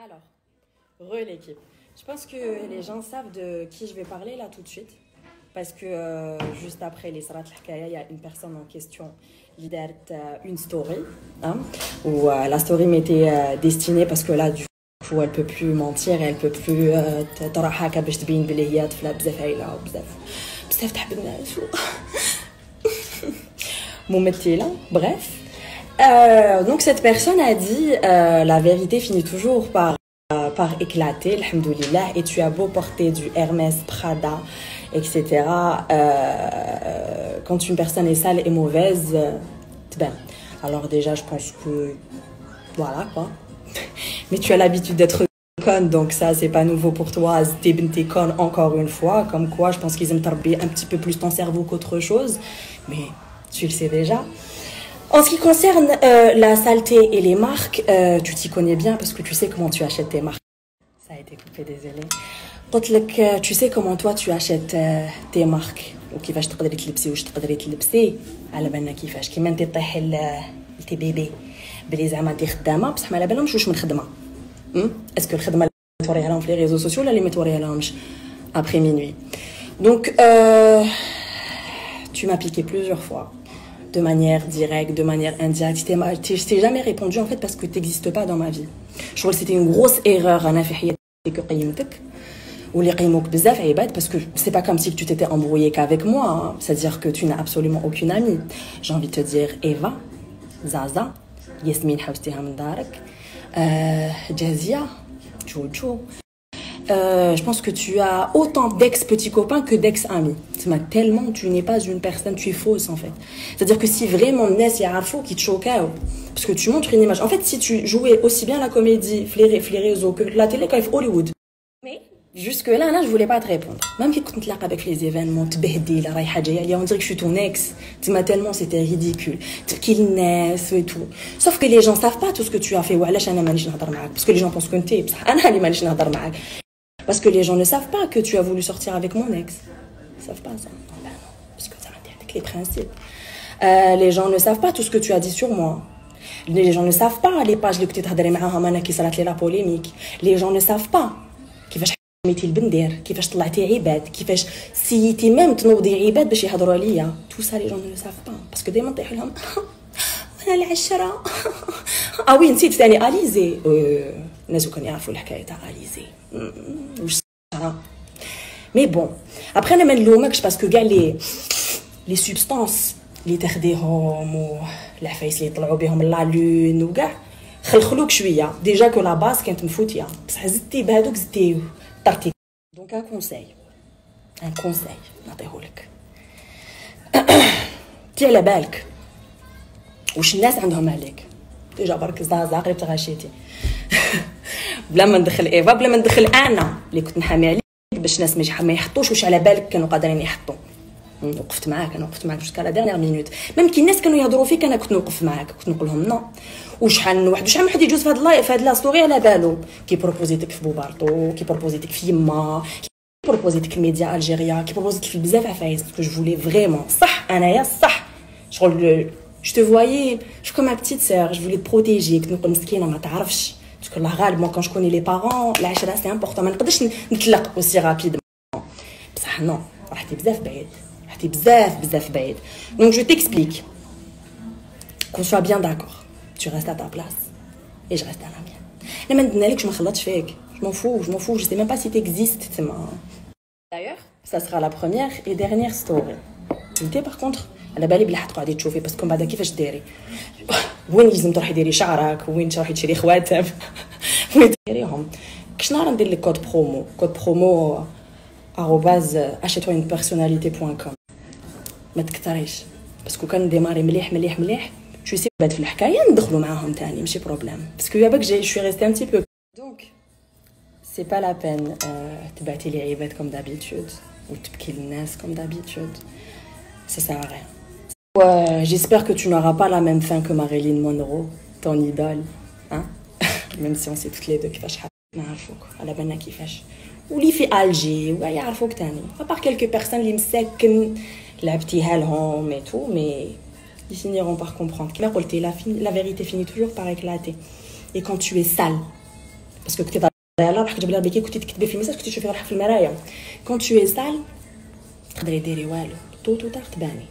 Alors, l'équipe. Je pense que les gens savent de qui je vais parler là tout de suite. Parce que juste après les Sarat Al-Hkaya, il y a une personne en question qui a une story. Hein, où la story m'était destinée parce que là, du coup, elle peut plus mentir, elle peut plus تروح هكا باش تبين بلي هي طفله بزاف عايله وبزاف بزاف تحب الناس ممثله. Bref. Donc cette personne a dit la vérité finit toujours par éclater, alhamdoulilah, et tu as beau porter du Hermès, Prada, etc. Quand une personne est sale et mauvaise, ben, alors déjà je pense que voilà quoi. Mais tu as l'habitude d'être conne, donc ça c'est pas nouveau pour toi. T'es conne encore une fois, comme quoi je pense qu'ils aiment tarber un petit peu plus ton cerveau qu'autre chose, mais tu le sais déjà. En ce qui concerne la saleté et les marques, tu t'y connais bien parce que tu sais comment tu achètes tes marques. Ça a été coupé, désolé. Tu sais comment toi tu achètes tes marques وكيفاش تقدري تلبسي واش تقدري تلبسي على بالنا كيفاش كيما انت طيحي لتي بيبي بلي زعما انت خدامه بصح ما على بالهمش واش من خدمه اسكو الخدمه اللي توريها لهم في لي ريزو سوسيو ولا اللي ما توريها لهمش après minuit. Donc tu m'as piqué plusieurs fois de manière directe, de manière indirecte. Je t'ai jamais répondu en fait parce que tu n'existes pas dans ma vie. Je trouve que c'était une grosse erreur à que قيمتك واللي قيموك بزاف عباد parce que c'est pas comme si tu t'étais embrouillé qu'avec moi, hein. C'est-à-dire que tu n'as absolument aucune amie. J'ai envie de te dire Eva, Zaza, Yasmine حوستيها من دارك, Jazia, Jojo. Je pense que tu as autant d'ex-petits copains que d'ex-amis. Tellement tu n'es pas une personne, tu es fausse en fait. C'est-à-dire que si vraiment Nes Yarafo qui te choque, parce que tu montres une image. En fait, si tu jouais aussi bien la comédie les réseaux que la télé quand Hollywood. Mais jusque-là, je voulais pas te répondre. Même quand tu te laques avec les événements, tu behdi, la raïha jaya, on dirait que je suis ton ex. Tellement c'était ridicule. Qu'il naisse et tout. Sauf que les gens savent pas tout ce que tu as fait. Parce que les gens pensent que tu es. Parce que les gens ne savent pas que tu as voulu sortir avec mon ex. Ils ne savent pas ça. Ben non, parce que ça m'intéresse avec les principes. Les gens ne savent pas tout ce que tu as dit sur moi. Les gens ne savent pas les pages que tu as qui salat la polémique. Les gens ne savent pas. كيفاش حميتي البندير, كيفاش طلعتي عباد, كيفاش سيتي ميم تنوضي عباد باش يهضروا عليا. Tout ça les gens ne le savent pas. Parce que دايما نطيح لهم انا العشره. وي نسيت ثاني اليزي. الناس كانوا يعرفوا الحكايه تاع اليزي. Mais bon, après انا ما نلومكش باسكو كاع لي سوبستانس اللي تاخديهم والعفايس اللي يطلعوا بهم لا لون وكاع خلخلوك شويه. ديجا كو لا باس كانت مفوتيه بصح زدتي بهذوك زدتي طرتي. دونك ان كونساي نعطيهولك. تي على بالك واش الناس عندهم عليك. ديجا برك زازا قريب تغاشيتي. بلا ما ندخل ايفا, بلا ما ندخل انا اللي كنت نحامي عليك باش الناس ما يحطوش واش على بالك كانوا قادرين يحطوا. وقفت معاك جوسكا لا ديرنيير مينوت. ميم كي الناس كانوا يهضروا فيك انا كنت نوقف معاك, كنت نقول لهم نو. وشحال من واحد يجوز في هاد لا ستوري على بالو كي بروبوزيتك في بوبارطو, كي بروبوزيتك في يما, كي بروبوزيتك في ميديا الجيريا, كي بروبوزيتك في بزاف عفايس. باسكو جو فولي فريمون صح انايا صح شغل je te voyais comme ma petite sœur, je voulais te protéger. كنت نقول مسكينه ما تعرفش parce que la غالب moi quand je connais les parents العشره c'est important. ما نقدرش نطلق aussi rapidement بصح non رحتي بزاف بعيد, بزاف بعيد. Donc je t'explique qu'on soit bien d'accord. Tu restes à ta place et je reste à la mienne. انا ما ندنالكش ما خلطش فيك. Je m'en fous, je sais même pas si t'existes تما. D'ailleurs, ça sera la première et dernière story. انت par contre على بالي بلي حتقعدي تشوفي باسكو بعدا كيفاش ديري, وين لازم تروحي ديري شعرك, وين تروحي تشري خواتم, وين ديريهم. كش نهار ندير لك كود برومو @achetoinepersonnalité.com. ما تكثريش باسكو كان ديماري مليح tu sais بعد في الحكايه ندخلوا معاهم ثاني ماشي بروبليم باسكو يا باك je suis restée un petit peu. Donc c'est pas la peine تبعتي لي عيبات comme d'habitude ou تبكي للناس comme d'habitude. Ça sert à rien. J'espère que tu n'auras pas la même fin que Marilyn Monroe, ton idole, hein? Même si on sait toutes les deux كيفاش نعرفوك على بالنا كيفاش واللي في الجي ويعرفوك تاني. À part quelques personnes اللي مساكن لعبتيها لهم et tout, mais ils finiront par comprendre. Comme la vérité finit toujours par éclater. Et quand tu es sale, باسكو كنتي ضايعه روحك جبلها بكي كنتي تكتبي في الميساج كنتي تشوفي روحك في المرايه كون تو سال تقدري ديري والو تو تار تباني